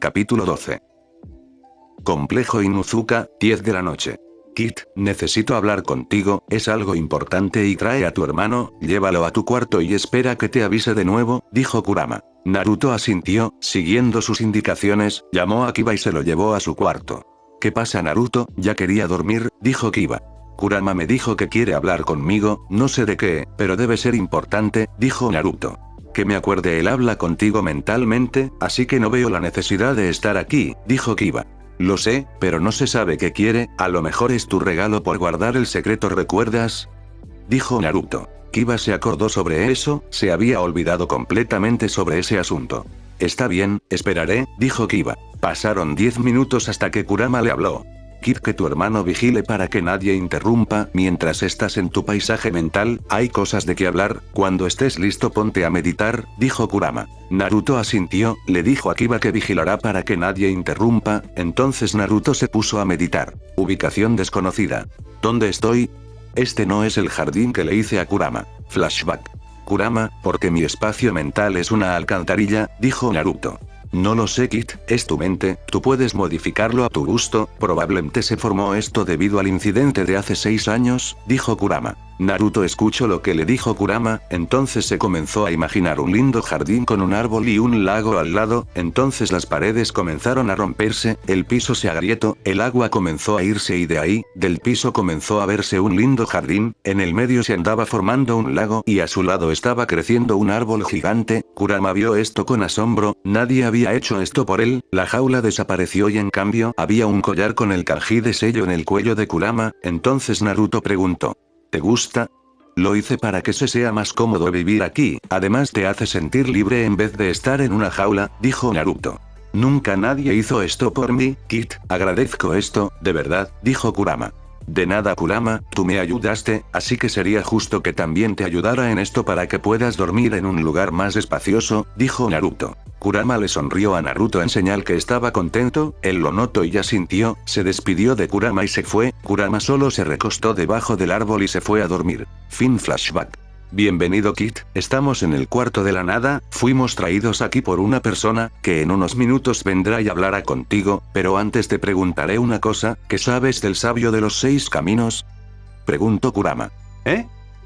Capítulo 12. Complejo Inuzuka, 10 de la noche. Kit, necesito hablar contigo, es algo importante y trae a tu hermano, llévalo a tu cuarto y espera que te avise de nuevo, dijo Kurama. Naruto asintió, siguiendo sus indicaciones, llamó a Kiba y se lo llevó a su cuarto. ¿Qué pasa Naruto? Ya quería dormir, dijo Kiba. Kurama me dijo que quiere hablar conmigo, no sé de qué, pero debe ser importante, dijo Naruto. Que me acuerde él habla contigo mentalmente, así que no veo la necesidad de estar aquí, dijo Kiba. Lo sé, pero no se sabe qué quiere, a lo mejor es tu regalo por guardar el secreto, ¿recuerdas? Dijo Naruto. Kiba se acordó sobre eso, se había olvidado completamente sobre ese asunto. Está bien, esperaré, dijo Kiba. Pasaron 10 minutos hasta que Kurama le habló. Kid, que tu hermano vigile para que nadie interrumpa, mientras estás en tu paisaje mental, hay cosas de qué hablar, cuando estés listo ponte a meditar, dijo Kurama. Naruto asintió, le dijo a Kiba que vigilará para que nadie interrumpa, entonces Naruto se puso a meditar. Ubicación desconocida. ¿Dónde estoy? Este no es el jardín que le hice a Kurama. Flashback. Kurama, porque mi espacio mental es una alcantarilla, dijo Naruto. No lo sé Kid, es tu mente, tú puedes modificarlo a tu gusto, probablemente se formó esto debido al incidente de hace 6 años, dijo Kurama. Naruto escuchó lo que le dijo Kurama, entonces se comenzó a imaginar un lindo jardín con un árbol y un lago al lado, entonces las paredes comenzaron a romperse, el piso se agrietó, el agua comenzó a irse y de ahí, del piso comenzó a verse un lindo jardín, en el medio se andaba formando un lago y a su lado estaba creciendo un árbol gigante. Kurama vio esto con asombro, nadie había hecho esto por él, la jaula desapareció y en cambio había un collar con el kanji de sello en el cuello de Kurama, entonces Naruto preguntó. ¿Te gusta? Lo hice para que se sea más cómodo vivir aquí, además te hace sentir libre en vez de estar en una jaula, dijo Naruto. Nunca nadie hizo esto por mí, Kid, agradezco esto, de verdad, dijo Kurama. De nada Kurama, tú me ayudaste, así que sería justo que también te ayudara en esto para que puedas dormir en un lugar más espacioso, dijo Naruto. Kurama le sonrió a Naruto en señal que estaba contento, él lo notó y asintió, se despidió de Kurama y se fue, Kurama solo se recostó debajo del árbol y se fue a dormir. Fin flashback. Bienvenido Kid, estamos en el cuarto de la nada, fuimos traídos aquí por una persona, que en unos minutos vendrá y hablará contigo, pero antes te preguntaré una cosa, ¿qué sabes del sabio de los 6 caminos? Preguntó Kurama. ¿Eh?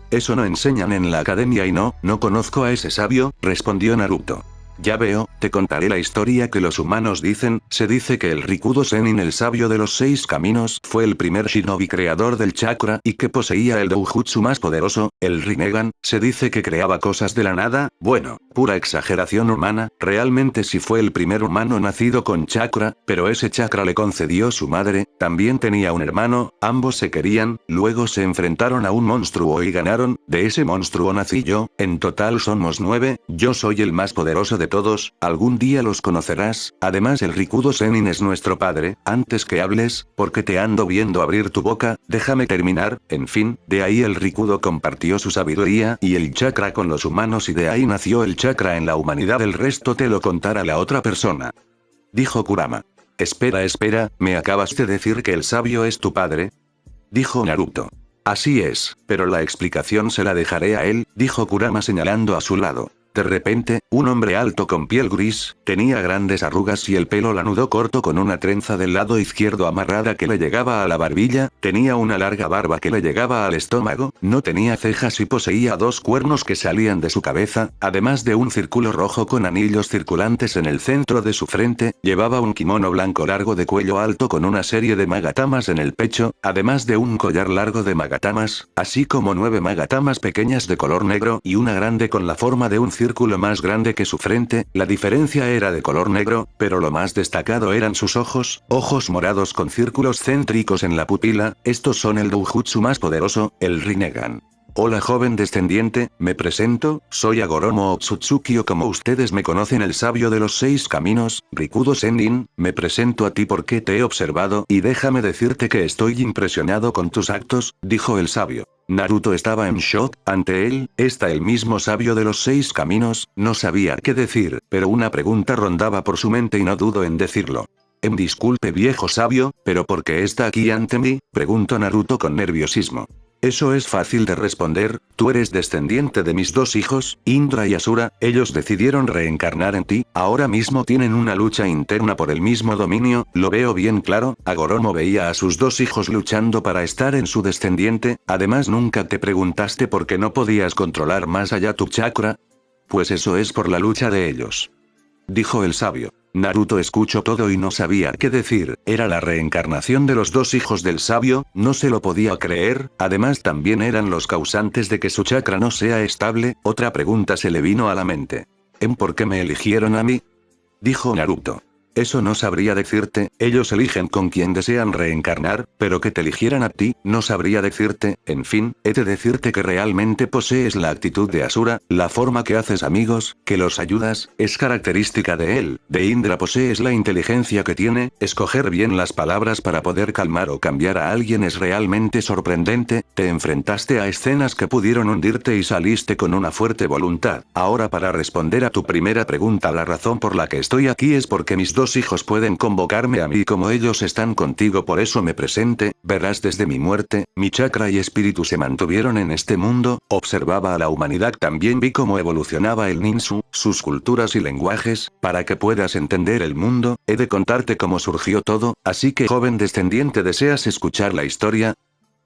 Eso no enseñan en la academia y no conozco a ese sabio, respondió Naruto. Ya veo, te contaré la historia que los humanos dicen, se dice que el Rikudo Sennin el sabio de los 6 caminos fue el primer shinobi creador del chakra y que poseía el doujutsu más poderoso, el Rinnegan, se dice que creaba cosas de la nada, bueno, pura exageración humana, realmente sí fue el primer humano nacido con chakra, pero ese chakra le concedió su madre, también tenía un hermano, ambos se querían, luego se enfrentaron a un monstruo y ganaron, de ese monstruo nací yo, en total somos 9, yo soy el más poderoso de todos, algún día los conocerás, además el Rikudo Sennin es nuestro padre, antes que hables, porque te ando viendo abrir tu boca, déjame terminar, en fin, de ahí el Rikudo compartió su sabiduría y el chakra con los humanos y de ahí nació el chakra en la humanidad, el resto te lo contará la otra persona. Dijo Kurama. Espera, ¿me acabas de decir que el sabio es tu padre? Dijo Naruto. Así es, pero la explicación se la dejaré a él, dijo Kurama señalando a su lado. De repente, un hombre alto con piel gris, tenía grandes arrugas y el pelo lanudo corto con una trenza del lado izquierdo amarrada que le llegaba a la barbilla, tenía una larga barba que le llegaba al estómago, no tenía cejas y poseía 2 cuernos que salían de su cabeza, además de un círculo rojo con anillos circulantes en el centro de su frente, llevaba un kimono blanco largo de cuello alto con una serie de magatamas en el pecho, además de un collar largo de magatamas, así como 9 magatamas pequeñas de color negro y una grande con la forma de un círculo más grande que su frente, la diferencia era de color negro, pero lo más destacado eran sus ojos morados con círculos céntricos en la pupila, estos son el doujutsu más poderoso, el Rinnegan. Hola joven descendiente, me presento, soy Agoromo Otsutsuki o como ustedes me conocen el sabio de los 6 caminos, Rikudo Sennin, me presento a ti porque te he observado y déjame decirte que estoy impresionado con tus actos, dijo el sabio. Naruto estaba en shock, ante él, está el mismo sabio de los 6 caminos, no sabía qué decir, pero una pregunta rondaba por su mente y no dudó en decirlo. Disculpe viejo sabio, pero ¿por qué está aquí ante mí? Preguntó Naruto con nerviosismo. Eso es fácil de responder, tú eres descendiente de mis dos hijos, Indra y Asura, ellos decidieron reencarnar en ti, ahora mismo tienen una lucha interna por el mismo dominio, lo veo bien claro, Agoromo veía a sus dos hijos luchando para estar en su descendiente, además nunca te preguntaste por qué no podías controlar más allá tu chakra. Pues eso es por la lucha de ellos. Dijo el sabio. Naruto escuchó todo y no sabía qué decir, era la reencarnación de los dos hijos del sabio, no se lo podía creer, además también eran los causantes de que su chakra no sea estable, otra pregunta se le vino a la mente. ¿Por qué me eligieron a mí? Dijo Naruto. Eso no sabría decirte, ellos eligen con quien desean reencarnar, pero que te eligieran a ti, no sabría decirte, en fin, he de decirte que realmente posees la actitud de Asura, la forma que haces amigos, que los ayudas, es característica de él, de Indra posees la inteligencia que tiene, escoger bien las palabras para poder calmar o cambiar a alguien es realmente sorprendente, te enfrentaste a escenas que pudieron hundirte y saliste con una fuerte voluntad. Ahora para responder a tu primera pregunta, la razón por la que estoy aquí es porque mis dos hijos pueden convocarme a mí como ellos están contigo, por eso me presente, verás desde mi muerte, mi chakra y espíritu se mantuvieron en este mundo, observaba a la humanidad, también vi cómo evolucionaba el ninsu, sus culturas y lenguajes, para que puedas entender el mundo, he de contarte cómo surgió todo, así que joven descendiente, ¿deseas escuchar la historia?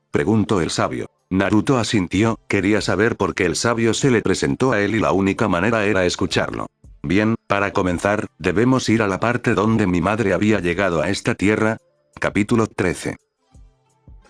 Preguntó el sabio. Naruto asintió, quería saber por qué el sabio se le presentó a él y la única manera era escucharlo. Bien, para comenzar, debemos ir a la parte donde mi madre había llegado a esta tierra. Capítulo 13.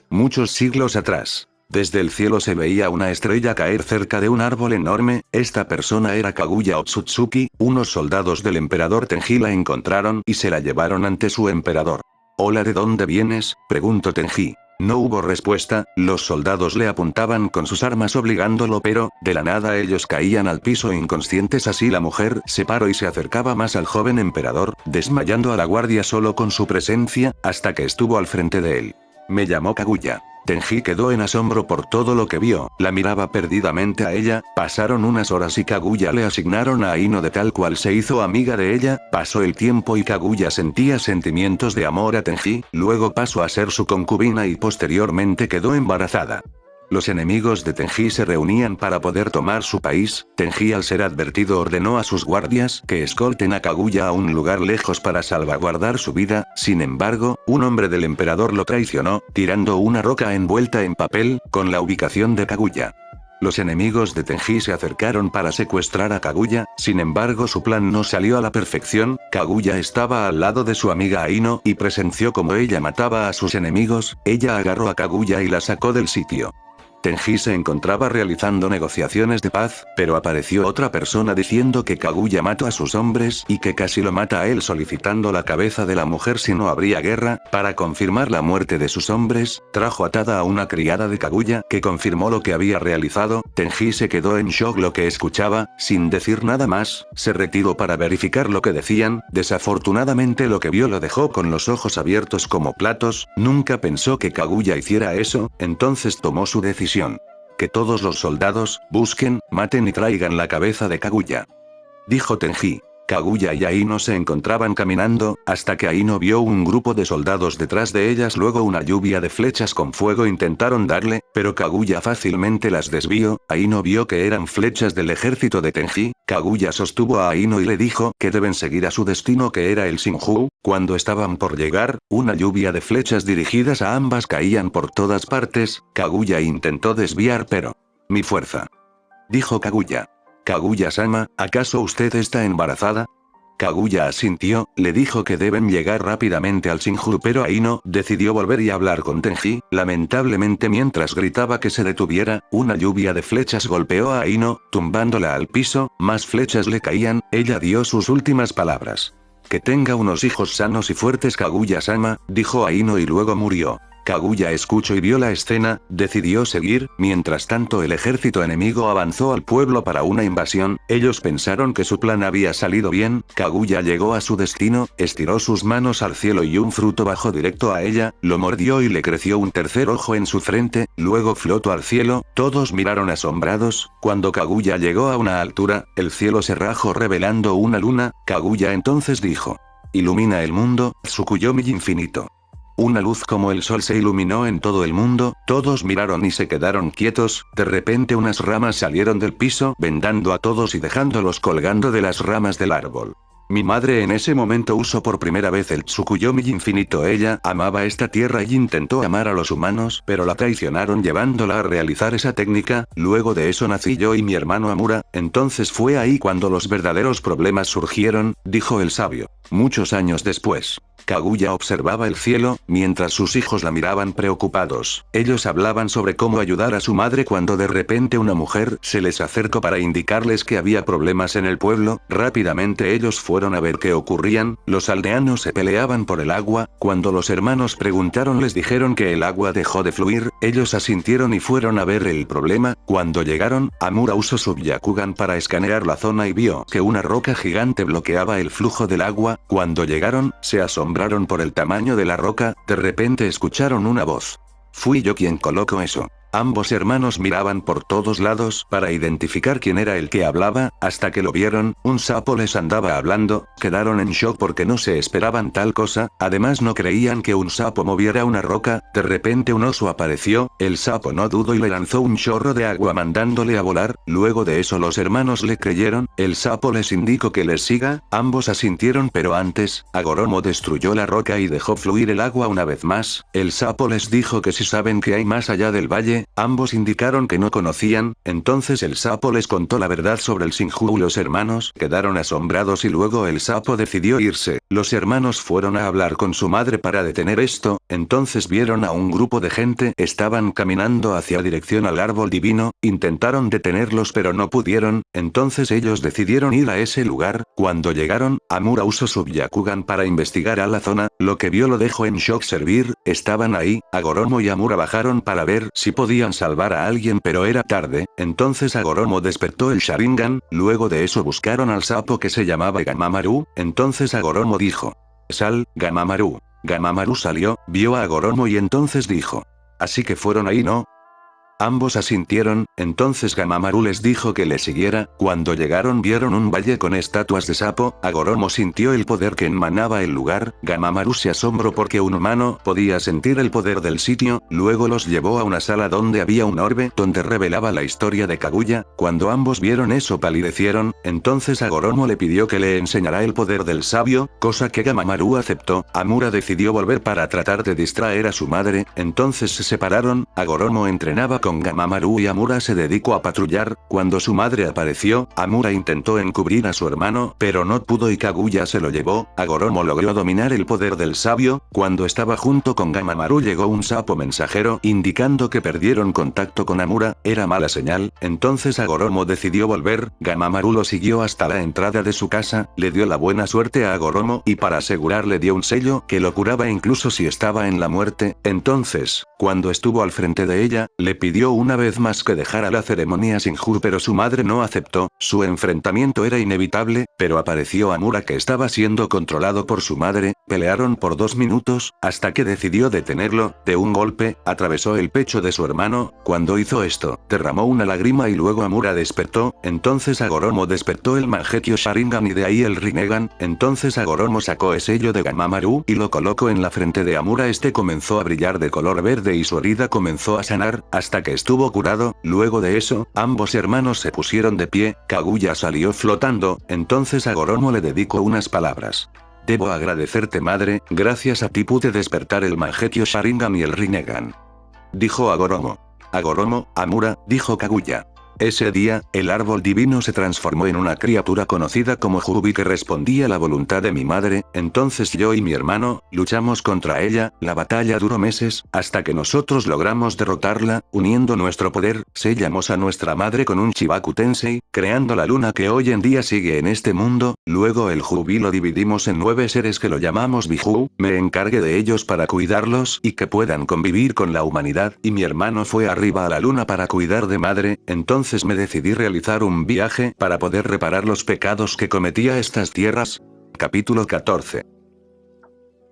Muchos siglos atrás. Desde el cielo se veía una estrella caer cerca de un árbol enorme, esta persona era Kaguya Otsutsuki, unos soldados del emperador Tenji la encontraron y se la llevaron ante su emperador. Hola, ¿de dónde vienes?, preguntó Tenji. No hubo respuesta, los soldados le apuntaban con sus armas obligándolo, pero, de la nada ellos caían al piso inconscientes, así la mujer se paró y se acercaba más al joven emperador, desmayando a la guardia solo con su presencia, hasta que estuvo al frente de él. Me llamó Kaguya. Tenji quedó en asombro por todo lo que vio, la miraba perdidamente a ella, pasaron unas horas y Kaguya le asignaron a Aino, de tal cual se hizo amiga de ella, pasó el tiempo y Kaguya sentía sentimientos de amor a Tenji, luego pasó a ser su concubina y posteriormente quedó embarazada. Los enemigos de Tenji se reunían para poder tomar su país, Tenji al ser advertido ordenó a sus guardias que escolten a Kaguya a un lugar lejos para salvaguardar su vida, sin embargo, un hombre del emperador lo traicionó, tirando una roca envuelta en papel, con la ubicación de Kaguya. Los enemigos de Tenji se acercaron para secuestrar a Kaguya, sin embargo su plan no salió a la perfección, Kaguya estaba al lado de su amiga Aino y presenció como ella mataba a sus enemigos, ella agarró a Kaguya y la sacó del sitio. Tenji se encontraba realizando negociaciones de paz, pero apareció otra persona diciendo que Kaguya mató a sus hombres y que casi lo mata a él, solicitando la cabeza de la mujer si no habría guerra. Para confirmar la muerte de sus hombres, trajo atada a una criada de Kaguya que confirmó lo que había realizado. Tenji se quedó en shock lo que escuchaba, sin decir nada más, se retiró para verificar lo que decían, desafortunadamente lo que vio lo dejó con los ojos abiertos como platos, nunca pensó que Kaguya hiciera eso, entonces tomó su decisión. Que todos los soldados, busquen, maten y traigan la cabeza de Kaguya. Dijo Tenji. Kaguya y Aino se encontraban caminando, hasta que Aino vio un grupo de soldados detrás de ellas, luego una lluvia de flechas con fuego intentaron darle, pero Kaguya fácilmente las desvió. Aino vio que eran flechas del ejército de Tenji, Kaguya sostuvo a Aino y le dijo que deben seguir a su destino, que era el Shinju. Cuando estaban por llegar, una lluvia de flechas dirigidas a ambas caían por todas partes, Kaguya intentó desviar pero... Mi fuerza. Dijo Kaguya. Kaguya-sama, ¿acaso usted está embarazada? Kaguya asintió, le dijo que deben llegar rápidamente al Shinju, pero Aino decidió volver y hablar con Tenji. Lamentablemente, mientras gritaba que se detuviera, una lluvia de flechas golpeó a Aino, tumbándola al piso, más flechas le caían, ella dio sus últimas palabras. Que tenga unos hijos sanos y fuertes, Kaguya-sama, dijo Aino, y luego murió. Kaguya escuchó y vio la escena, decidió seguir, mientras tanto el ejército enemigo avanzó al pueblo para una invasión, ellos pensaron que su plan había salido bien, Kaguya llegó a su destino, estiró sus manos al cielo y un fruto bajó directo a ella, lo mordió y le creció un tercer ojo en su frente, luego flotó al cielo, todos miraron asombrados, cuando Kaguya llegó a una altura, el cielo se rajó revelando una luna, Kaguya entonces dijo. Ilumina el mundo, Tsukuyomi infinito. Una luz como el sol se iluminó en todo el mundo, todos miraron y se quedaron quietos, de repente unas ramas salieron del piso vendando a todos y dejándolos colgando de las ramas del árbol. Mi madre en ese momento usó por primera vez el Tsukuyomi infinito. Ella amaba esta tierra y intentó amar a los humanos, pero la traicionaron llevándola a realizar esa técnica. Luego de eso nací yo y mi hermano Amura, entonces fue ahí cuando los verdaderos problemas surgieron, dijo el sabio. Muchos años después, Kaguya observaba el cielo, mientras sus hijos la miraban preocupados. Ellos hablaban sobre cómo ayudar a su madre cuando de repente una mujer se les acercó para indicarles que había problemas en el pueblo. Rápidamente ellos fueron a ver qué ocurrían. Los aldeanos se peleaban por el agua. Cuando los hermanos preguntaron les dijeron que el agua dejó de fluir. Ellos asintieron y fueron a ver el problema. Cuando llegaron, Amura usó su Byakugan para escanear la zona y vio que una roca gigante bloqueaba el flujo del agua. Cuando llegaron, se asombraron por el tamaño de la roca. De repente escucharon una voz. Fui yo quien colocó eso. Ambos hermanos miraban por todos lados para identificar quién era el que hablaba, hasta que lo vieron, un sapo les andaba hablando, quedaron en shock porque no se esperaban tal cosa, además no creían que un sapo moviera una roca. De repente un oso apareció, el sapo no dudó y le lanzó un chorro de agua mandándole a volar. Luego de eso los hermanos le creyeron, el sapo les indicó que les siga, ambos asintieron, pero antes, Agoromo destruyó la roca y dejó fluir el agua una vez más. El sapo les dijo que si saben que hay más allá del valle. Ambos indicaron que no conocían, entonces el sapo les contó la verdad sobre el Shinju. Los hermanos quedaron asombrados y luego el sapo decidió irse. Los hermanos fueron a hablar con su madre para detener esto, entonces vieron a un grupo de gente, estaban caminando hacia dirección al árbol divino, intentaron detenerlos pero no pudieron, entonces ellos decidieron ir a ese lugar. Cuando llegaron, Amura usó su Byakugan para investigar a la zona, lo que vio lo dejó en shock. Estaban ahí, Agoromo y Amura bajaron para ver si podían salvar a alguien pero era tarde, entonces Agoromo despertó el Sharingan. Luego de eso buscaron al sapo que se llamaba Gamamaru, entonces Agoromo dijo. Sal, Gamamaru. Gamamaru salió, vio a Agoromo y entonces dijo. Así que fueron ahí, ¿no? Ambos asintieron, entonces Gamamaru les dijo que le siguiera. Cuando llegaron vieron un valle con estatuas de sapo. Agoromo sintió el poder que emanaba el lugar. Gamamaru se asombró porque un humano podía sentir el poder del sitio. Luego los llevó a una sala donde había un orbe donde revelaba la historia de Kaguya. Cuando ambos vieron eso palidecieron, entonces Agoromo le pidió que le enseñara el poder del sabio, cosa que Gamamaru aceptó. Amura decidió volver para tratar de distraer a su madre, entonces se separaron. Agoromo entrenaba con Gamamaru y Amura se dedicó a patrullar. Cuando su madre apareció, Amura intentó encubrir a su hermano, pero no pudo y Kaguya se lo llevó. Agoromo logró dominar el poder del sabio. Cuando estaba junto con Gamamaru llegó un sapo mensajero indicando que perdieron contacto con Amura, era mala señal, entonces Agoromo decidió volver. Gamamaru lo siguió hasta la entrada de su casa, le dio la buena suerte a Agoromo y para asegurar le dio un sello que lo curaba incluso si estaba en la muerte. Entonces, cuando estuvo al frente de ella, le pidió una vez más que dejara la ceremonia Shinju pero su madre no aceptó. Su enfrentamiento era inevitable, pero apareció Amura que estaba siendo controlado por su madre. Pelearon por 2 minutos, hasta que decidió detenerlo. De un golpe, atravesó el pecho de su hermano. Cuando hizo esto, derramó una lágrima y luego Amura despertó. Entonces Agoromo despertó el Mangekyo Sharingan y de ahí el Rinnegan. Entonces Agoromo sacó el sello de Gamamaru y lo colocó en la frente de Amura. Este comenzó a brillar de color verde y su herida comenzó a sanar, hasta que estuvo curado. Luego de eso, ambos hermanos se pusieron de pie. Kaguya salió flotando, entonces Agoromo le dedicó unas palabras. Debo agradecerte madre, gracias a ti pude despertar el Mangekyo Sharingan y el Rinnegan. Dijo Agoromo. Agoromo, Amura, dijo Kaguya. Ese día, el árbol divino se transformó en una criatura conocida como Jubi que respondía a la voluntad de mi madre. Entonces yo y mi hermano, luchamos contra ella. La batalla duró meses, hasta que nosotros logramos derrotarla, uniendo nuestro poder, sellamos a nuestra madre con un Chibaku Tensei, creando la luna que hoy en día sigue en este mundo. Luego el Jubi lo dividimos en 9 seres que lo llamamos Biju, me encargué de ellos para cuidarlos y que puedan convivir con la humanidad, y mi hermano fue arriba a la luna para cuidar de madre. Entonces me decidí realizar un viaje para poder reparar los pecados que cometía estas tierras. Capítulo 14.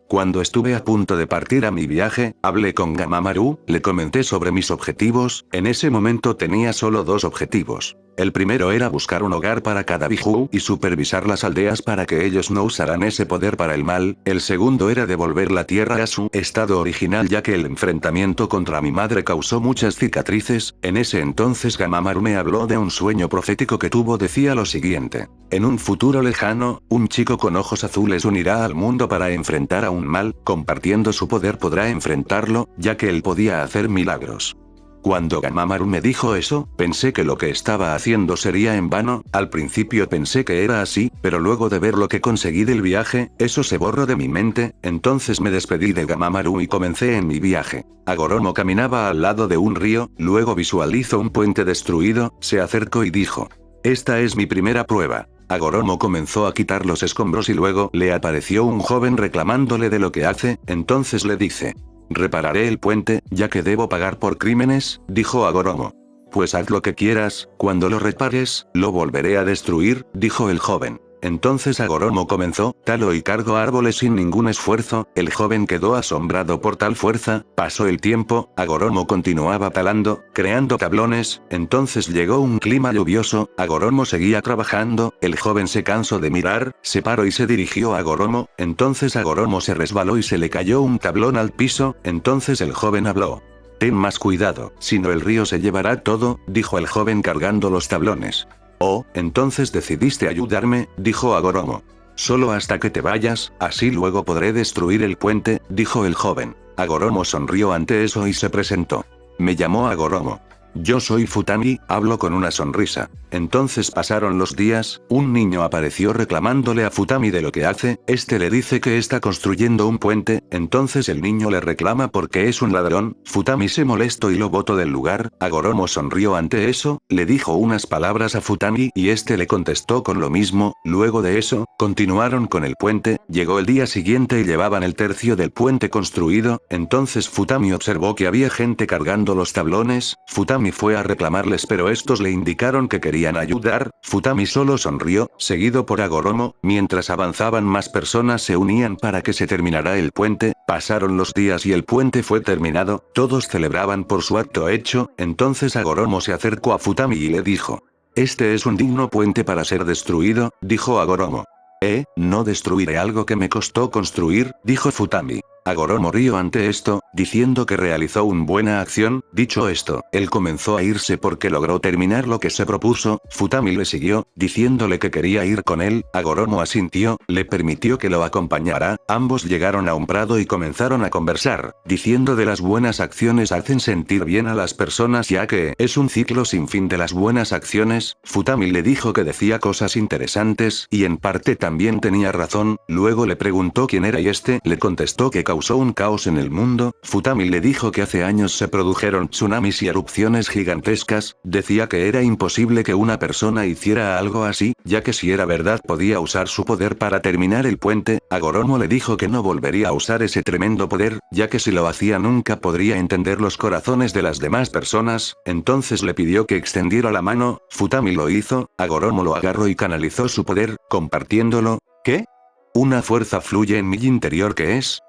Cuando estuve a punto de partir a mi viaje, hablé con Gamamaru, le comenté sobre mis objetivos. En ese momento tenía solo 2 objetivos. El primero era buscar un hogar para cada Biju y supervisar las aldeas para que ellos no usaran ese poder para el mal. El segundo era devolver la tierra a su estado original, ya que el enfrentamiento contra mi madre causó muchas cicatrices. En ese entonces Gamamaru me habló de un sueño profético que tuvo. Decía lo siguiente: en un futuro lejano, un chico con ojos azules unirá al mundo para enfrentar a un mal. Compartiendo su poder podrá enfrentarlo, ya que él podía hacer milagros. Cuando Gamamaru me dijo eso, pensé que lo que estaba haciendo sería en vano. Al principio pensé que era así, pero luego de ver lo que conseguí del viaje, eso se borró de mi mente. Entonces me despedí de Gamamaru y comencé en mi viaje. Agoromo caminaba al lado de un río, luego visualizó un puente destruido, se acercó y dijo: esta es mi primera prueba. Agoromo comenzó a quitar los escombros y luego le apareció un joven reclamándole de lo que hace. Entonces le dice: repararé el puente, ya que debo pagar por crímenes, dijo Agoromo. Pues haz lo que quieras, cuando lo repares, lo volveré a destruir, dijo el joven. Entonces Agoromo comenzó, talo y cargó árboles sin ningún esfuerzo. El joven quedó asombrado por tal fuerza. Pasó el tiempo, Agoromo continuaba talando, creando tablones. Entonces llegó un clima lluvioso, Agoromo seguía trabajando. El joven se cansó de mirar, se paró y se dirigió a Agoromo. Entonces Agoromo se resbaló y se le cayó un tablón al piso. Entonces el joven habló: ten más cuidado, si no el río se llevará todo, dijo el joven cargando los tablones. Oh, entonces decidiste ayudarme, dijo Agoromo. Solo hasta que te vayas, así luego podré destruir el puente, dijo el joven. Agoromo sonrió ante eso y se presentó. Me llamó Agoromo. Yo soy Futami, hablo con una sonrisa. Entonces pasaron los días, un niño apareció reclamándole a Futami de lo que hace. Este le dice que está construyendo un puente. Entonces el niño le reclama porque es un ladrón. Futami se molestó y lo botó del lugar. Agoromo sonrió ante eso, le dijo unas palabras a Futami y este le contestó con lo mismo. Luego de eso, continuaron con el puente. Llegó el día siguiente y llevaban el tercio del puente construido. Entonces Futami observó que había gente cargando los tablones. Futami fue a reclamarles, pero estos le indicaron que querían ayudar. Futami solo sonrió, seguido por Agoromo. Mientras avanzaban, más personas se unían para que se terminara el puente. Pasaron los días y el puente fue terminado. Todos celebraban por su acto hecho. Entonces Agoromo se acercó a Futami y le dijo: este es un digno puente para ser destruido, dijo Agoromo. No destruiré algo que me costó construir, dijo Futami. Agoromo rió ante esto, diciendo que realizó una buena acción. Dicho esto, él comenzó a irse porque logró terminar lo que se propuso. Futami le siguió, diciéndole que quería ir con él. Agoromo asintió, le permitió que lo acompañara. Ambos llegaron a un prado y comenzaron a conversar, diciendo de las buenas acciones hacen sentir bien a las personas, ya que es un ciclo sin fin de las buenas acciones. Futami le dijo que decía cosas interesantes y en parte también tenía razón. Luego le preguntó quién era y este le contestó que causó un caos en el mundo. Futami le dijo que hace años se produjeron tsunamis y erupciones gigantescas. Decía que era imposible que una persona hiciera algo así, ya que si era verdad podía usar su poder para terminar el puente. Agoromo le dijo que no volvería a usar ese tremendo poder, ya que si lo hacía nunca podría entender los corazones de las demás personas. Entonces le pidió que extendiera la mano. Futami lo hizo, Agoromo lo agarró y canalizó su poder, compartiéndolo. ¿Qué? ¿Una fuerza fluye en mi interior que es?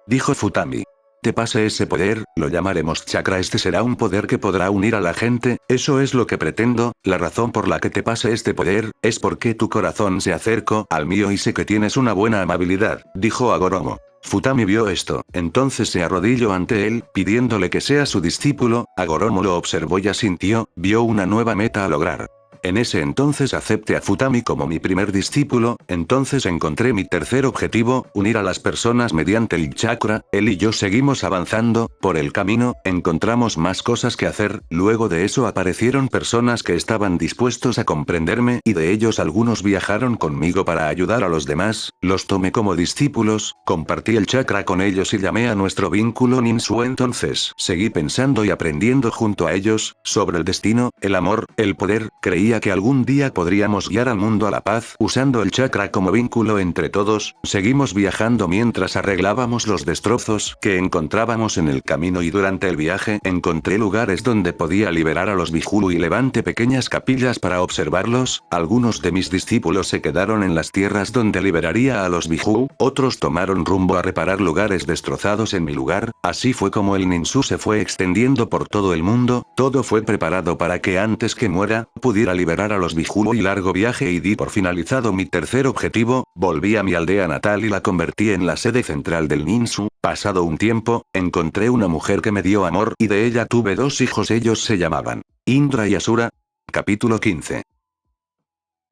Dijo Futami. Te pase ese poder, lo llamaremos chakra. Este será un poder que podrá unir a la gente, eso es lo que pretendo. La razón por la que te pase este poder, es porque tu corazón se acercó al mío y sé que tienes una buena amabilidad, dijo Agoromo. Futami vio esto, entonces se arrodilló ante él, pidiéndole que sea su discípulo. Agoromo lo observó y asintió, vio una nueva meta a lograr. En ese entonces acepté a Futami como mi primer discípulo. Entonces encontré mi tercer objetivo, unir a las personas mediante el chakra. Él y yo seguimos avanzando, por el camino, encontramos más cosas que hacer. Luego de eso aparecieron personas que estaban dispuestos a comprenderme y de ellos algunos viajaron conmigo para ayudar a los demás. Los tomé como discípulos, compartí el chakra con ellos y llamé a nuestro vínculo Ninsu. Entonces seguí pensando y aprendiendo junto a ellos, sobre el destino, el amor, el poder. Creía sabía que algún día podríamos guiar al mundo a la paz usando el chakra como vínculo entre todos. Seguimos viajando mientras arreglábamos los destrozos que encontrábamos en el camino y durante el viaje encontré lugares donde podía liberar a los Bihulu y levanté pequeñas capillas para observarlos. Algunos de mis discípulos se quedaron en las tierras donde liberaría a los Bihulu, otros tomaron rumbo a reparar lugares destrozados en mi lugar. Así fue como el ninsu se fue extendiendo por todo el mundo. Todo fue preparado para que antes que muera, pudiera liberar a los Bihulu y largo viaje y di por finalizado mi tercer objetivo. Volví a mi aldea natal y la convertí en la sede central del ninsu. Pasado un tiempo, encontré una mujer que me dio amor y de ella tuve 2 hijos, ellos se llamaban Indra y Asura. Capítulo 15.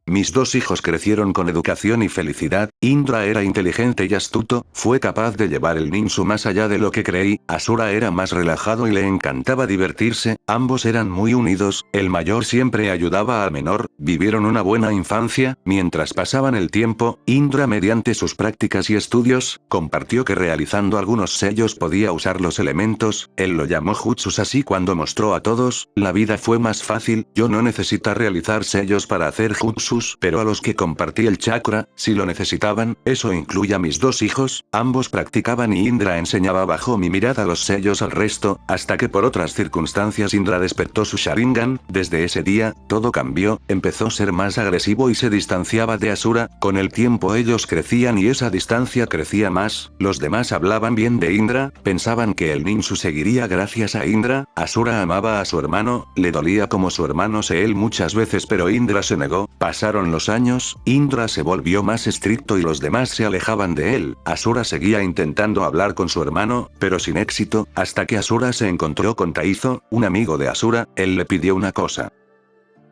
Mis 2 hijos crecieron con educación y felicidad. Indra era inteligente y astuto, fue capaz de llevar el ninsu más allá de lo que creí. Asura era más relajado y le encantaba divertirse. Ambos eran muy unidos, el mayor siempre ayudaba al menor. Vivieron una buena infancia. Mientras pasaban el tiempo, Indra, mediante sus prácticas y estudios, compartió que realizando algunos sellos podía usar los elementos. Él lo llamó jutsus. Así cuando mostró a todos, la vida fue más fácil. Yo no necesito realizar sellos para hacer jutsus, pero a los que compartí el chakra, si lo necesitaban. Eso incluye a mis 2 hijos, ambos practicaban y Indra enseñaba bajo mi mirada los sellos al resto, hasta que por otras circunstancias Indra despertó su Sharingan. Desde ese día, todo cambió, empezó a ser más agresivo y se distanciaba de Asura. Con el tiempo ellos crecían y esa distancia crecía más. Los demás hablaban bien de Indra, pensaban que el ninsu seguiría gracias a Indra. Asura amaba a su hermano, le dolía como su hermano se él muchas veces, pero Indra se negó. Pasaron los años, Indra se volvió más estricto y los demás se alejaban de él. Asura seguía intentando hablar con su hermano, pero sin éxito, hasta que Asura se encontró con Taizo, un amigo de Asura. Él le pidió una cosa.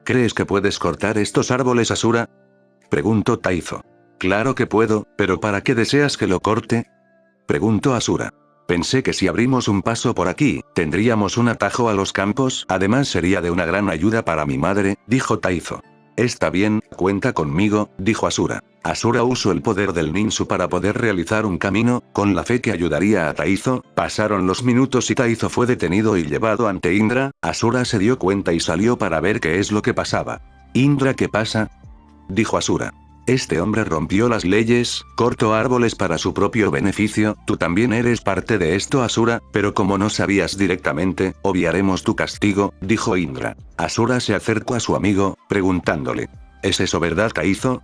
¿Crees que puedes cortar estos árboles, Asura?, preguntó Taizo. Claro que puedo, pero ¿para qué deseas que lo corte?, preguntó Asura. Pensé que si abrimos un paso por aquí, tendríamos un atajo a los campos, además sería de una gran ayuda para mi madre, dijo Taizo. Está bien, cuenta conmigo, dijo Asura. Asura usó el poder del ninsu para poder realizar un camino, con la fe que ayudaría a Taizo. Pasaron los minutos y Taizo fue detenido y llevado ante Indra. Asura se dio cuenta y salió para ver qué es lo que pasaba. Indra, ¿qué pasa?, dijo Asura. Este hombre rompió las leyes, cortó árboles para su propio beneficio. Tú también eres parte de esto, Asura, pero como no sabías directamente, obviaremos tu castigo, dijo Indra. Asura se acercó a su amigo, preguntándole. ¿Es eso verdad, Taizo?,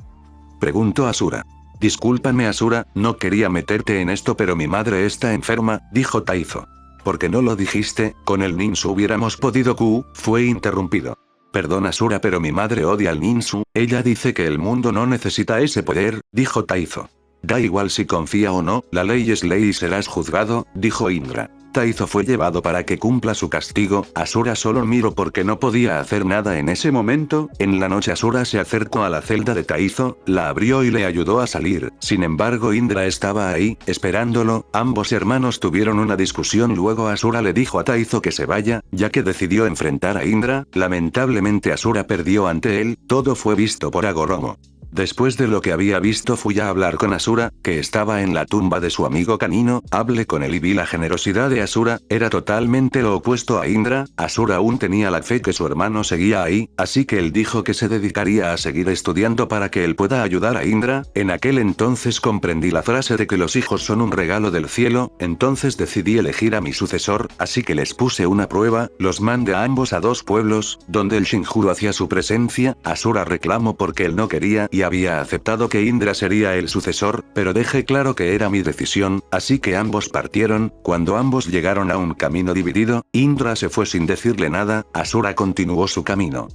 preguntó Asura. Discúlpame, Asura, no quería meterte en esto, pero mi madre está enferma, dijo Taizo. ¿Por qué no lo dijiste? Con el ninsu hubiéramos podido. Fue interrumpido. Perdón, Asura, pero mi madre odia al ninsu, ella dice que el mundo no necesita ese poder, dijo Taizo. Da igual si confía o no, la ley es ley y serás juzgado, dijo Indra. Taizo fue llevado para que cumpla su castigo. Asura solo miró porque no podía hacer nada en ese momento. En la noche Asura se acercó a la celda de Taizo, la abrió y le ayudó a salir. Sin embargo, Indra estaba ahí, esperándolo. Ambos hermanos tuvieron una discusión. Luego Asura le dijo a Taizo que se vaya, ya que decidió enfrentar a Indra. Lamentablemente Asura perdió ante él. Todo fue visto por Agoromo. Después de lo que había visto, fui a hablar con Asura, que estaba en la tumba de su amigo Kanino. Hablé con él y vi la generosidad de Asura, era totalmente lo opuesto a Indra. Asura aún tenía la fe que su hermano seguía ahí, así que él dijo que se dedicaría a seguir estudiando para que él pueda ayudar a Indra. En aquel entonces comprendí la frase de que los hijos son un regalo del cielo, entonces decidí elegir a mi sucesor, así que les puse una prueba, los mandé a ambos a 2 pueblos, donde el Shinjuro hacía su presencia. Asura reclamó porque él no quería y había aceptado que Indra sería el sucesor, pero dejé claro que era mi decisión, así que ambos partieron. Cuando ambos llegaron a un camino dividido, Indra se fue sin decirle nada. Asura continuó su camino.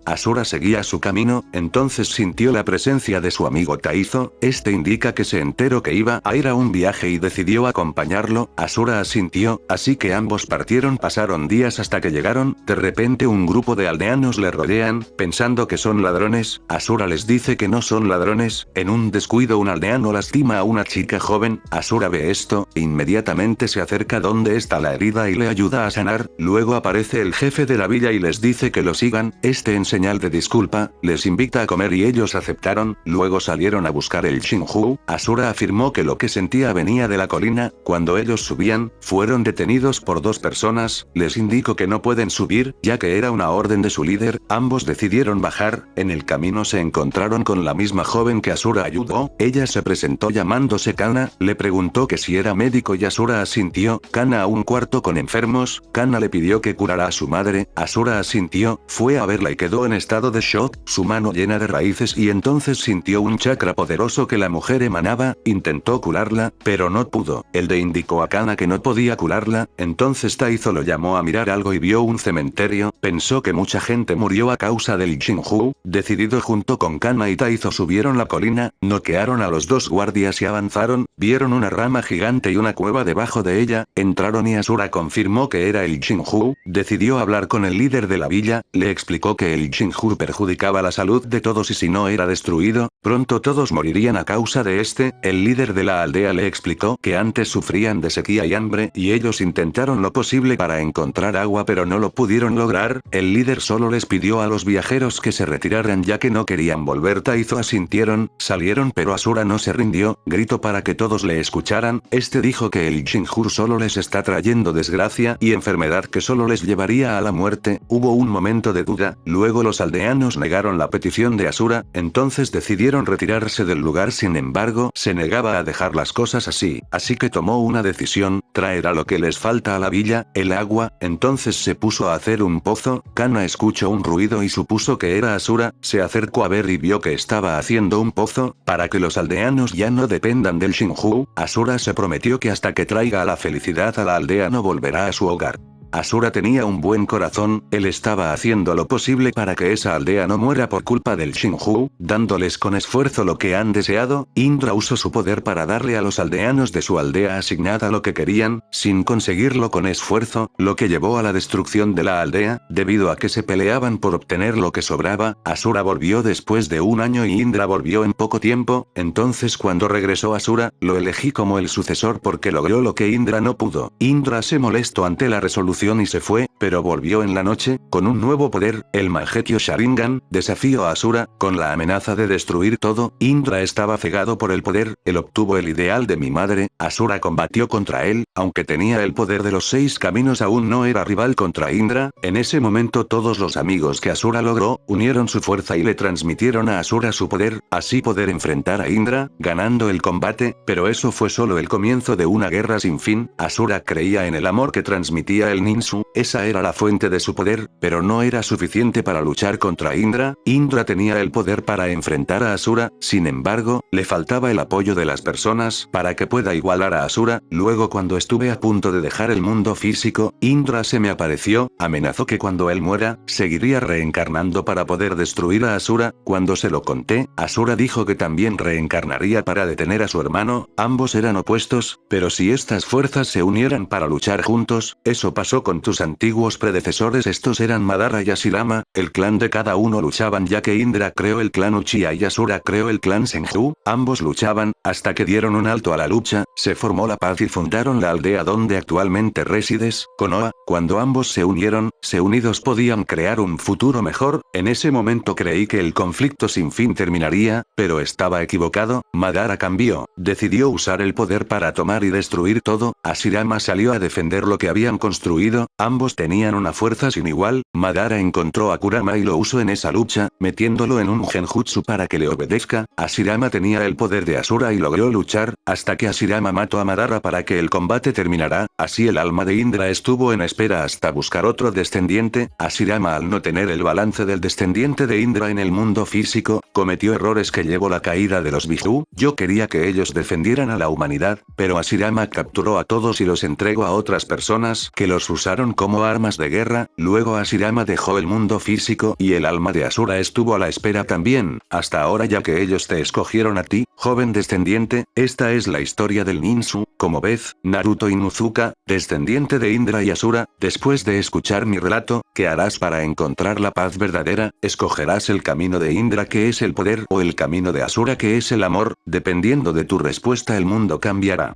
Asura seguía su camino, entonces sintió la presencia de su amigo Taizo. Este indica que se enteró que iba a ir a un viaje y decidió acompañarlo. Asura asintió, así que ambos partieron. Pasaron días hasta que llegaron. De repente un grupo de aldeanos le rodean, pensando que son ladrones. Asura les dice que no son ladrones. En un descuido un aldeano lastima a una chica joven. Asura ve esto, inmediatamente se acerca donde está la herida y le ayuda a sanar. Luego aparece el jefe de la villa y les dice que lo sigan. Este enseguida señal de disculpa, les invita a comer y ellos aceptaron, luego salieron a buscar el Xinju. Asura afirmó que lo que sentía venía de la colina, cuando ellos subían, fueron detenidos por dos personas, les indicó que no pueden subir, ya que era una orden de su líder, ambos decidieron bajar, en el camino se encontraron con la misma joven que Asura ayudó, ella se presentó llamándose Kana, le preguntó que si era médico y Asura asintió, Kana a un cuarto con enfermos, Kana le pidió que curara a su madre, Asura asintió, fue a verla y quedó en estado de shock, su mano llena de raíces y entonces sintió un chakra poderoso que la mujer emanaba, intentó curarla, pero no pudo, el de indicó a Kana que no podía curarla, entonces Taizo lo llamó a mirar algo y vio un cementerio, pensó que mucha gente murió a causa del Xinju, decidido junto con Kana y Taizo subieron la colina, noquearon a los dos guardias y avanzaron, vieron una rama gigante y una cueva debajo de ella, entraron y Asura confirmó que era el Xinju, decidió hablar con el líder de la villa, le explicó que el Xinju perjudicaba la salud de todos y si no era destruido, pronto todos morirían a causa de este, el líder de la aldea le explicó que antes sufrían de sequía y hambre y ellos intentaron lo posible para encontrar agua pero no lo pudieron lograr, el líder solo les pidió a los viajeros que se retiraran ya que no querían volver. Taizo asintieron, salieron pero Asura no se rindió, gritó para que todos le escucharan, este dijo que el Xinju solo les está trayendo desgracia y enfermedad que solo les llevaría a la muerte, hubo un momento de duda, luego los aldeanos negaron la petición de Asura, entonces decidieron retirarse del lugar sin embargo, se negaba a dejar las cosas así que tomó una decisión, traerá lo que les falta a la villa, el agua, entonces se puso a hacer un pozo, Kana escuchó un ruido y supuso que era Asura, se acercó a ver y vio que estaba haciendo un pozo, para que los aldeanos ya no dependan del Xinju, Asura se prometió que hasta que traiga la felicidad a la aldea no volverá a su hogar. Asura tenía un buen corazón, él estaba haciendo lo posible para que esa aldea no muera por culpa del Xinju, dándoles con esfuerzo lo que han deseado, Indra usó su poder para darle a los aldeanos de su aldea asignada lo que querían, sin conseguirlo con esfuerzo, lo que llevó a la destrucción de la aldea, debido a que se peleaban por obtener lo que sobraba, Asura volvió después de un año y Indra volvió en poco tiempo, entonces cuando regresó Asura, lo elegí como el sucesor porque logró lo que Indra no pudo, Indra se molestó ante la resolución y se fue, pero volvió en la noche, con un nuevo poder, el Mangekyō Sharingan, desafió a Asura, con la amenaza de destruir todo, Indra estaba cegado por el poder, él obtuvo el ideal de mi madre, Asura combatió contra él, aunque tenía el poder de los 6 caminos aún no era rival contra Indra, en ese momento todos los amigos que Asura logró, unieron su fuerza y le transmitieron a Asura su poder, así poder enfrentar a Indra, ganando el combate, pero eso fue solo el comienzo de una guerra sin fin, Asura creía en el amor que transmitía el Ninsu, esa era la fuente de su poder, pero no era suficiente para luchar contra Indra, Indra tenía el poder para enfrentar a Asura, sin embargo, le faltaba el apoyo de las personas para que pueda igualar a Asura, luego cuando estuve a punto de dejar el mundo físico, Indra se me apareció, amenazó que cuando él muera, seguiría reencarnando para poder destruir a Asura, cuando se lo conté, Asura dijo que también reencarnaría para detener a su hermano, ambos eran opuestos, pero si estas fuerzas se unieran para luchar juntos, eso pasó con tus antiguos predecesores, estos eran Madara y Hashirama, el clan de cada uno luchaban ya que Indra creó el clan Uchiha y Asura creó el clan Senju, ambos luchaban, hasta que dieron un alto a la lucha, se formó la paz y fundaron la aldea donde actualmente resides, Konoha, cuando ambos se unieron, unidos podían crear un futuro mejor, en ese momento creí que el conflicto sin fin terminaría, pero estaba equivocado, Madara cambió, decidió usar el poder para tomar y destruir todo, Hashirama salió a defender lo que habían construido, ambos tenían una fuerza sin igual, Madara encontró a Kurama y lo usó en esa lucha, metiéndolo en un genjutsu para que le obedezca, Hashirama tenía el poder de Asura y logró luchar, hasta que Hashirama mató a Madara para que el combate terminara, así el alma de Indra estuvo en espera hasta buscar otro descendiente, Hashirama al no tener el balance del descendiente de Indra en el mundo físico, cometió errores que llevó la caída de los Biju, yo quería que ellos defendieran a la humanidad, pero Hashirama capturó a todos y los entregó a otras personas que los usaron como armas de guerra, luego Hashirama dejó el mundo físico y el alma de Asura estuvo a la espera también, hasta ahora ya que ellos te escogieron a ti, joven descendiente, esta es la historia del Ninsu, como ves, Naruto Inuzuka, descendiente de Indra y Asura, después de escuchar mi relato, ¿qué harás para encontrar la paz verdadera? ¿Escogerás el camino de Indra que es el poder o el camino de Asura que es el amor? Dependiendo de tu respuesta el mundo cambiará.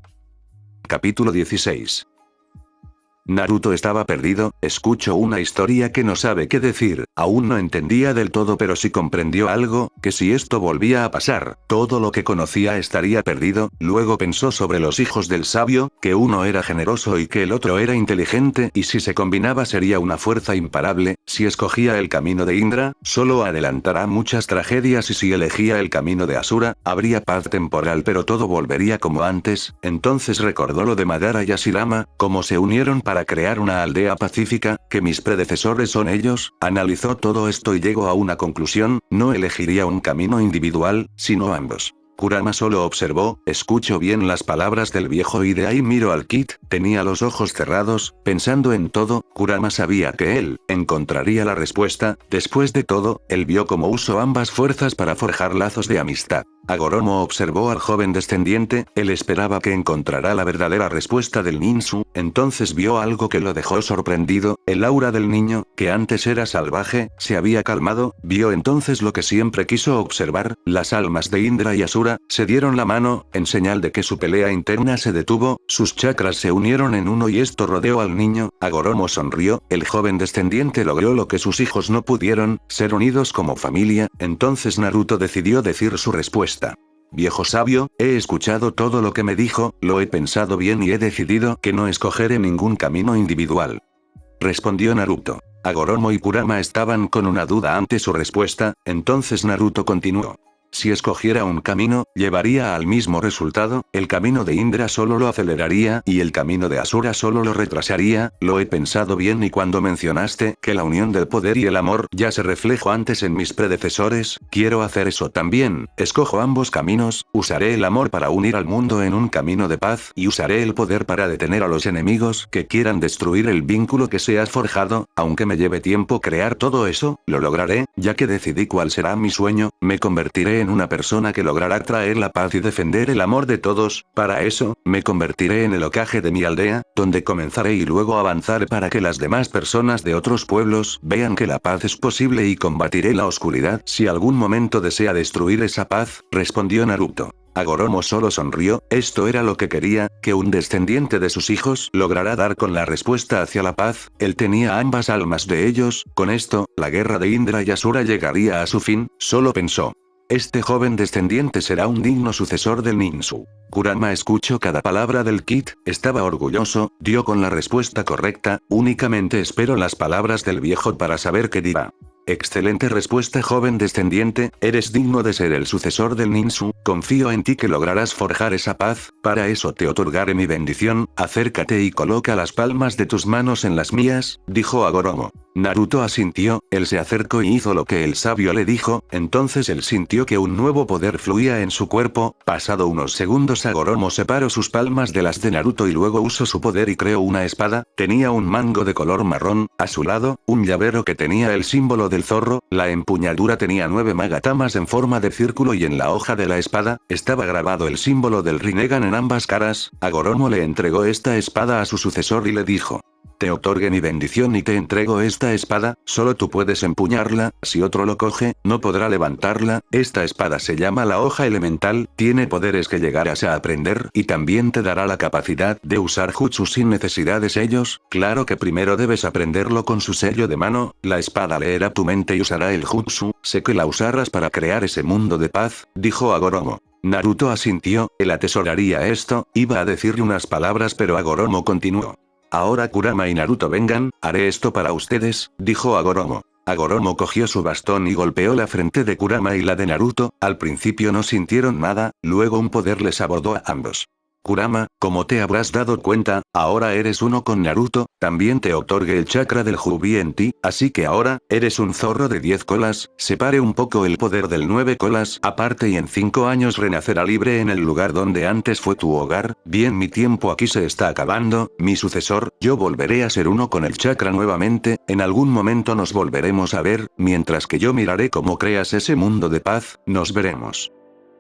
Capítulo 16. Naruto estaba perdido, escuchó una historia que no sabe qué decir, aún no entendía del todo pero sí comprendió algo, que si esto volvía a pasar, todo lo que conocía estaría perdido, luego pensó sobre los hijos del sabio, que uno era generoso y que el otro era inteligente y si se combinaba sería una fuerza imparable, si escogía el camino de Indra, solo adelantará muchas tragedias y si elegía el camino de Asura, habría paz temporal pero todo volvería como antes, entonces recordó lo de Madara y Hashirama, cómo se unieron para crear una aldea pacífica, que mis predecesores son ellos, analizó todo esto y llegó a una conclusión, no elegiría un camino individual, sino ambos. Kurama solo observó, escuchó bien las palabras del viejo y de ahí miró al Kid, tenía los ojos cerrados, pensando en todo, Kurama sabía que él, encontraría la respuesta, después de todo, él vio cómo usó ambas fuerzas para forjar lazos de amistad. Agoromo observó al joven descendiente, él esperaba que encontrara la verdadera respuesta del ninsu, entonces vio algo que lo dejó sorprendido, el aura del niño, que antes era salvaje, se había calmado, vio entonces lo que siempre quiso observar, las almas de Indra y Asura, se dieron la mano, en señal de que su pelea interna se detuvo, sus chakras se unieron en uno y esto rodeó al niño, Agoromo sonrió, el joven descendiente logró lo que sus hijos no pudieron, ser unidos como familia, entonces Naruto decidió decir su respuesta. Viejo sabio, he escuchado todo lo que me dijo, lo he pensado bien y he decidido que no escogeré ningún camino individual. Respondió Naruto. Agoromo y Kurama estaban con una duda ante su respuesta, entonces Naruto continuó. Si escogiera un camino, llevaría al mismo resultado, el camino de Indra solo lo aceleraría y el camino de Asura solo lo retrasaría, lo he pensado bien y cuando mencionaste que la unión del poder y el amor ya se reflejó antes en mis predecesores, quiero hacer eso también, escojo ambos caminos, usaré el amor para unir al mundo en un camino de paz y usaré el poder para detener a los enemigos que quieran destruir el vínculo que se ha forjado, aunque me lleve tiempo crear todo eso, lo lograré, ya que decidí cuál será mi sueño, me convertiré en una persona que logrará traer la paz y defender el amor de todos, para eso, me convertiré en el Hokage de mi aldea, donde comenzaré y luego avanzar para que las demás personas de otros pueblos vean que la paz es posible y combatiré la oscuridad si algún momento desea destruir esa paz, respondió Naruto. Agoromo solo sonrió, esto era lo que quería, que un descendiente de sus hijos logrará dar con la respuesta hacia la paz, él tenía ambas almas de ellos, con esto, la guerra de Indra y Asura llegaría a su fin, solo pensó. Este joven descendiente será un digno sucesor del ninsu. Kurama escuchó cada palabra del Kid, estaba orgulloso, dio con la respuesta correcta, únicamente espero las palabras del viejo para saber qué dirá. Excelente respuesta joven descendiente, eres digno de ser el sucesor del ninsu, confío en ti que lograrás forjar esa paz, para eso te otorgaré mi bendición, acércate y coloca las palmas de tus manos en las mías, dijo Agoromo. Naruto asintió, él se acercó y hizo lo que el sabio le dijo, entonces él sintió que un nuevo poder fluía en su cuerpo, pasado unos segundos Agoromo separó sus palmas de las de Naruto y luego usó su poder y creó una espada, tenía un mango de color marrón, a su lado, un llavero que tenía el símbolo del zorro, la empuñadura tenía 9 magatamas en forma de círculo y en la hoja de la espada, estaba grabado el símbolo del Rinnegan en ambas caras, Agoromo le entregó esta espada a su sucesor y le dijo. Te otorgué mi bendición y te entrego esta espada, solo tú puedes empuñarla, si otro lo coge, no podrá levantarla, esta espada se llama la hoja elemental, tiene poderes que llegarás a aprender y también te dará la capacidad de usar jutsu sin necesidad de sellos, claro que primero debes aprenderlo con su sello de mano, la espada leerá tu mente y usará el jutsu, sé que la usarás para crear ese mundo de paz, dijo Agoromo. Naruto asintió, él atesoraría esto, iba a decirle unas palabras pero Agoromo continuó. Ahora Kurama y Naruto vengan, haré esto para ustedes, dijo Agoromo. Agoromo cogió su bastón y golpeó la frente de Kurama y la de Naruto, al principio no sintieron nada, luego un poder les abordó a ambos. Kurama, como te habrás dado cuenta, ahora eres uno con Naruto, también te otorgué el chakra del Jubi en ti, así que ahora, eres un zorro de 10 colas, separe un poco el poder del 9 colas, aparte y en 5 años renacerá libre en el lugar donde antes fue tu hogar, bien mi tiempo aquí se está acabando, mi sucesor, yo volveré a ser uno con el chakra nuevamente, en algún momento nos volveremos a ver, mientras que yo miraré cómo creas ese mundo de paz, nos veremos.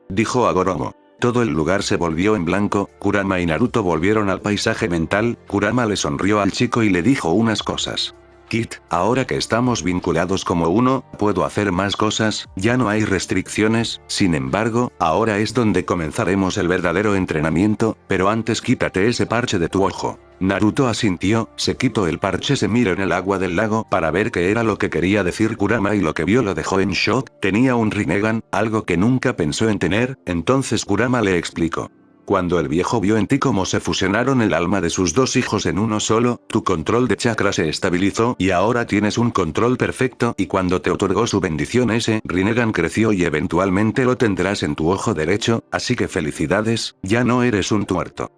Dijo Agoromo. Todo el lugar se volvió en blanco, Kurama y Naruto volvieron al paisaje mental, Kurama le sonrió al chico y le dijo unas cosas. Kit, ahora que estamos vinculados como uno, puedo hacer más cosas, ya no hay restricciones, sin embargo, ahora es donde comenzaremos el verdadero entrenamiento, pero antes quítate ese parche de tu ojo. Naruto asintió, se quitó el parche, se miró en el agua del lago para ver qué era lo que quería decir Kurama y lo que vio lo dejó en shock, tenía un Rinnegan, algo que nunca pensó en tener, entonces Kurama le explicó. Cuando el viejo vio en ti cómo se fusionaron el alma de sus dos hijos en uno solo, tu control de chakra se estabilizó y ahora tienes un control perfecto y cuando te otorgó su bendición ese Rinnegan creció y eventualmente lo tendrás en tu ojo derecho, así que felicidades, ya no eres un tuerto.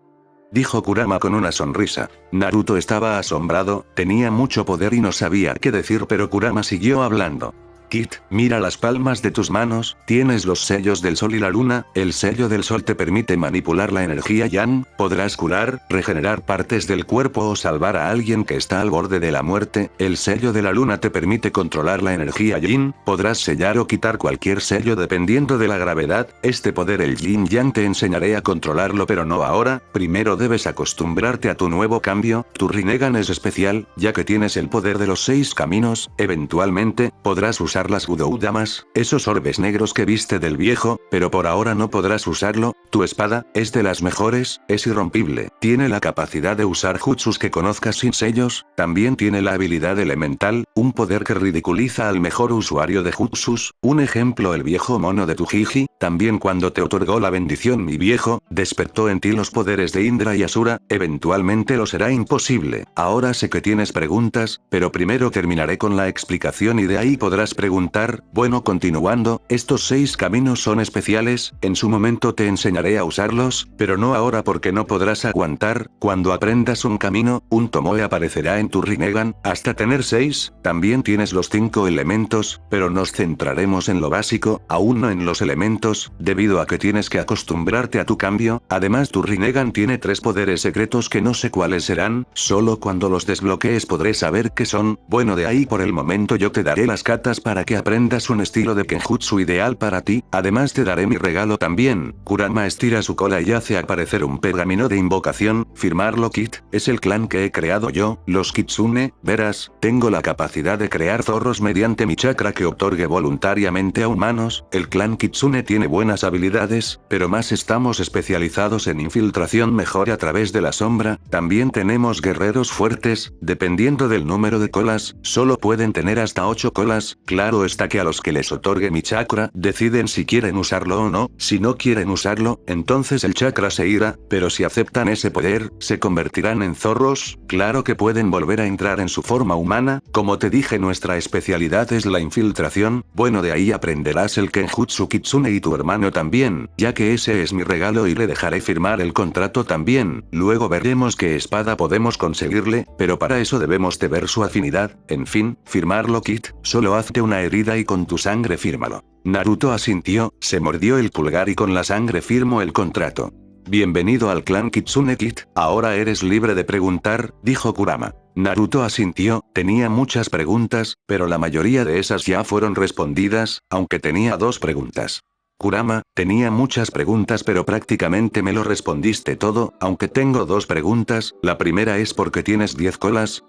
Dijo Kurama con una sonrisa. Naruto estaba asombrado, tenía mucho poder y no sabía qué decir pero Kurama siguió hablando. Kit, mira las palmas de tus manos, tienes los sellos del sol y la luna, el sello del sol te permite manipular la energía yang, podrás curar, regenerar partes del cuerpo o salvar a alguien que está al borde de la muerte, el sello de la luna te permite controlar la energía yin, podrás sellar o quitar cualquier sello dependiendo de la gravedad, este poder el yin yang te enseñaré a controlarlo pero no ahora, primero debes acostumbrarte a tu nuevo cambio, tu Rinnegan es especial, ya que tienes el poder de los 6 caminos, eventualmente, podrás usar las Gudoudamas, esos orbes negros que viste del viejo, pero por ahora no podrás usarlo, tu espada, es de las mejores, es irrompible, tiene la capacidad de usar jutsus que conozcas sin sellos, también tiene la habilidad elemental, un poder que ridiculiza al mejor usuario de jutsus, un ejemplo el viejo mono de Tujiji, también cuando te otorgó la bendición mi viejo, despertó en ti los poderes de Indra y Asura, eventualmente lo será imposible, ahora sé que tienes preguntas, pero primero terminaré con la explicación y de ahí podrás preguntar, bueno continuando, estos 6 caminos son especiales, en su momento te enseñaré a usarlos, pero no ahora porque no podrás aguantar, cuando aprendas un camino, un Tomoe aparecerá en tu Rinnegan, hasta tener 6, también tienes los 5 elementos, pero nos centraremos en lo básico, aún no en los elementos, debido a que tienes que acostumbrarte a tu cambio, además tu Rinnegan tiene 3 poderes secretos que no sé cuáles serán, solo cuando los desbloquees podré saber qué son, bueno de ahí por el momento yo te daré las katas para que aprendas un estilo de Kenjutsu ideal para ti, además te daré mi regalo también. Kurama estira su cola y hace aparecer un pergamino de invocación, firmarlo Kit, es el clan que he creado yo, los Kitsune, verás, tengo la capacidad de crear zorros mediante mi chakra que otorgue voluntariamente a humanos, el clan Kitsune tiene buenas habilidades, pero más estamos especializados en infiltración mejor a través de la sombra, también tenemos guerreros fuertes, dependiendo del número de colas, solo pueden tener hasta 8 colas, claro está que a los que les otorgue mi chakra, deciden si quieren usarlo o no, si no quieren usarlo, entonces el chakra se irá, pero si aceptan ese poder, se convertirán en zorros, claro que pueden volver a entrar en su forma humana, como te dije nuestra especialidad es la infiltración, bueno de ahí aprenderás el Kenjutsu Kitsune y tu hermano también, ya que ese es mi regalo y le dejaré firmar el contrato también, luego veremos qué espada podemos conseguirle, pero para eso debemos de ver su afinidad, en fin, firmarlo Kit, solo hazte una herida y con tu sangre fírmalo. Naruto asintió, se mordió el pulgar y con la sangre firmó el contrato. Bienvenido al clan Kitsune Kit, ahora eres libre de preguntar, dijo Kurama. Naruto asintió, tenía muchas preguntas, pero la mayoría de esas ya fueron respondidas, aunque tenía 2 preguntas. Kurama, tenía muchas preguntas pero prácticamente me lo respondiste todo, aunque tengo 2 preguntas, la primera es ¿por qué tienes 10 colas?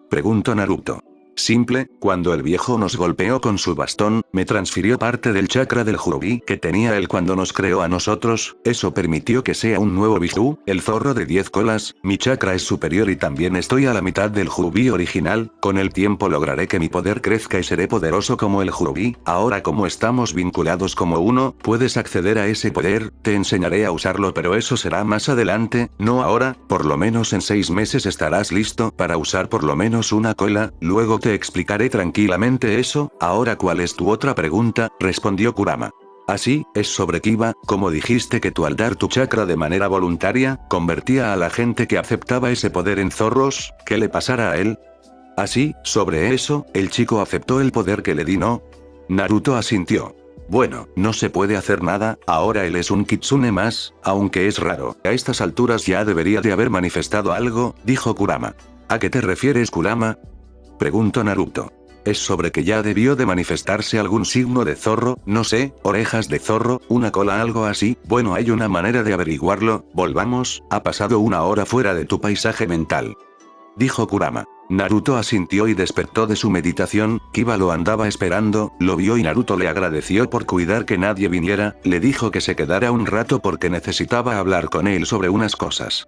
Preguntó Naruto. Simple, cuando el viejo nos golpeó con su bastón, me transfirió parte del chakra del Jurubi que tenía él cuando nos creó a nosotros, eso permitió que sea un nuevo Biju, el zorro de 10 colas, mi chakra es superior y también estoy a la mitad del Jurubi original, con el tiempo lograré que mi poder crezca y seré poderoso como el Jurubi, ahora como estamos vinculados como uno, puedes acceder a ese poder, te enseñaré a usarlo pero eso será más adelante, no ahora, por lo menos en 6 meses estarás listo para usar por lo menos una cola, luego te explicaré tranquilamente eso, ahora ¿cuál es tu otra pregunta? Respondió Kurama. Así, es sobre Kiba, como dijiste que tú al dar tu chakra de manera voluntaria, convertía a la gente que aceptaba ese poder en zorros, ¿qué le pasará a él? Así, sobre eso, el chico aceptó el poder que le di ¿no? Naruto asintió. Bueno, no se puede hacer nada, ahora él es un kitsune más, aunque es raro, a estas alturas ya debería de haber manifestado algo, dijo Kurama. ¿A qué te refieres Kurama? Preguntó Naruto. Es sobre que ya debió de manifestarse algún signo de zorro, no sé, orejas de zorro, una cola algo así, bueno hay una manera de averiguarlo, volvamos, ha pasado 1 hora fuera de tu paisaje mental. dijo Kurama. Naruto asintió y despertó de su meditación. Kiba lo andaba esperando, lo vio y Naruto le agradeció por cuidar que nadie viniera, le dijo que se quedara un rato porque necesitaba hablar con él sobre unas cosas.